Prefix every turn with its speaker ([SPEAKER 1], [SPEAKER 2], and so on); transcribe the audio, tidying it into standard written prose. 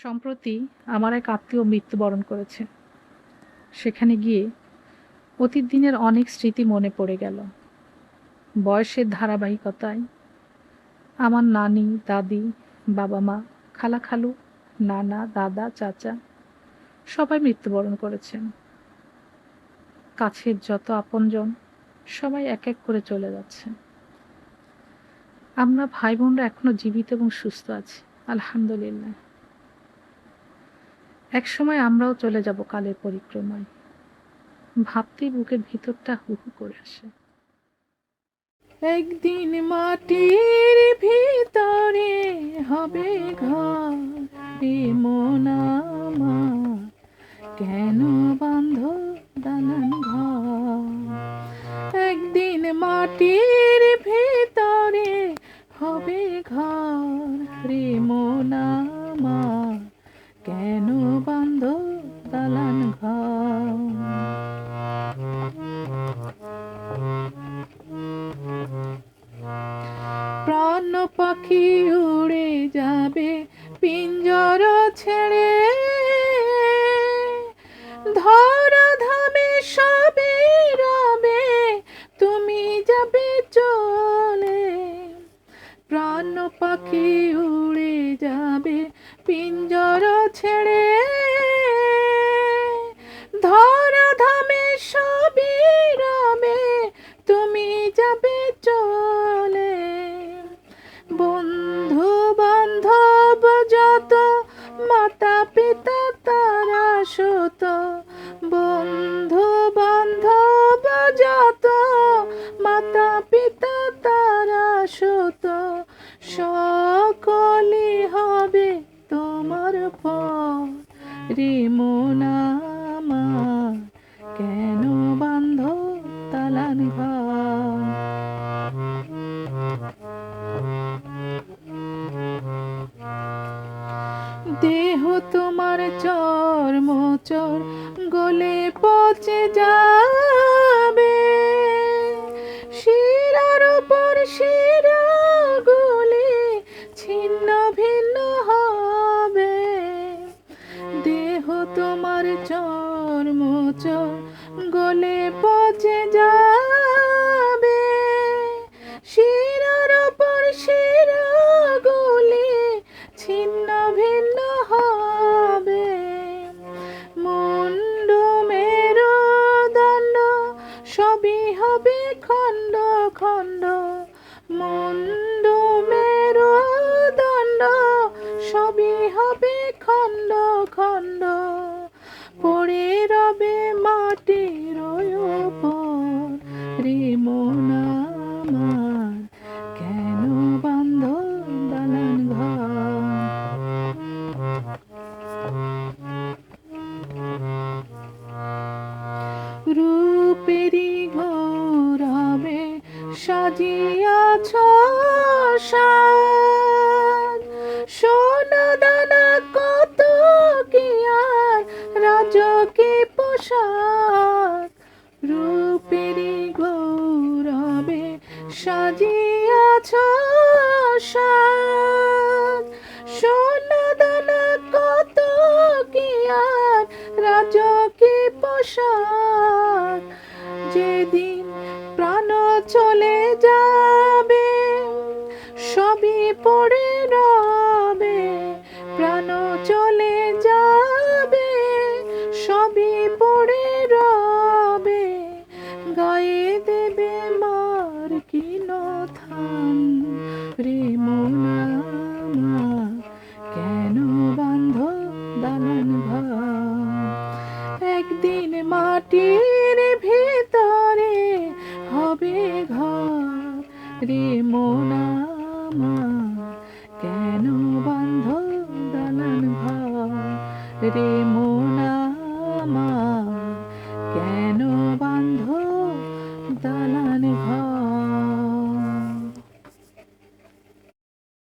[SPEAKER 1] সম্প্রতি আমার এক আত্মীয় মৃত্যুবরণ করেছে। সেখানে গিয়ে অতীত দিনের অনেক স্মৃতি মনে পড়ে গেল। বয়সের ধারাবাহিকতায় আমার নানি, দাদি, বাবা মা, খালা খালু, নানা, দাদা, চাচা সবাই মৃত্যুবরণ করেছেন। কাছের যত আপনজন সবাই এক এক করে চলে যাচ্ছে। আমরা ভাই বোনরা এখনো জীবিত এবং সুস্থ আছি, আলহামদুলিল্লাহ। একসময় আমরাও চলে যাব কালের পরিক্রমায়। ভাবতেই বুকের ভিতরটা হু হু করে আসে। একদিন মাটির ভিতরে হবে ঘর, রে মন আমার কেন বাঁধ দালান ঘর। একদিন মাটির ভিতরে হবে ঘর, রে মন আমার কেন বাঁধ দালান ঘর। প্রাণ পাখি উড়ে যাবে পিঞ্জর ছেড়ে, ধরা ধামে সবে রবে তুমি যাবে চলে। প্রাণ পাখি উড়ে যাবে পিঞ্জর ছেড়ে, ধরা ধামে সবে রবে তুমি যাবে চলে। বন্ধু বান্ধব যত, মাতা পিতা তারা সুত, বন্ধু বান্ধব যত, মাতা পিতা তারা সুত, সকলে হবে তোমার পর, রে মন আমার কেন বাঁধ দালান ঘর। দেহ তোমার চর্ম চর গলে পচে যাবে, শিরার উপর শিরা গুলি ছিন্ন ভিন্ন হবে। দেহ তোমার চর্ম চর গলে পচে যাবে, শিরার উপর শিরা গুলি ছিন্ন ভিন্ন হবে। মুন্ড মেরুদণ্ড সবই হবে খণ্ড খণ্ড, মুন্ড মেরুদণ্ড সবই হবে খণ্ড খণ্ড। পড়ে রবে মাটির উপর, রে মন আমার কেন বাঁধ দালান ঘর। রূপেরই ঘোরাবে সাজিয়াছ সাজ, সোনা দানা কত কি আর রাজকে পোশাক। রূপেরই গৌরবে সাজিয়াছ সাজ, সোনা দানা কত কি আর রাজকে পোশাক। যেদিন প্রাণ চলে যাবে সবই পড়ে রবে, প্রাণ চলে যাবে সবই পড়ে রবে। গায়ে দেবে মার কিন থান, রে মন আমার কেন বাঁধ দালান ঘর। একদিন মাটির ভিতরে হবে ঘর, রে মন আমার কেন বাঁধ দালান ঘর, রে মন আমার কেন বাঁধ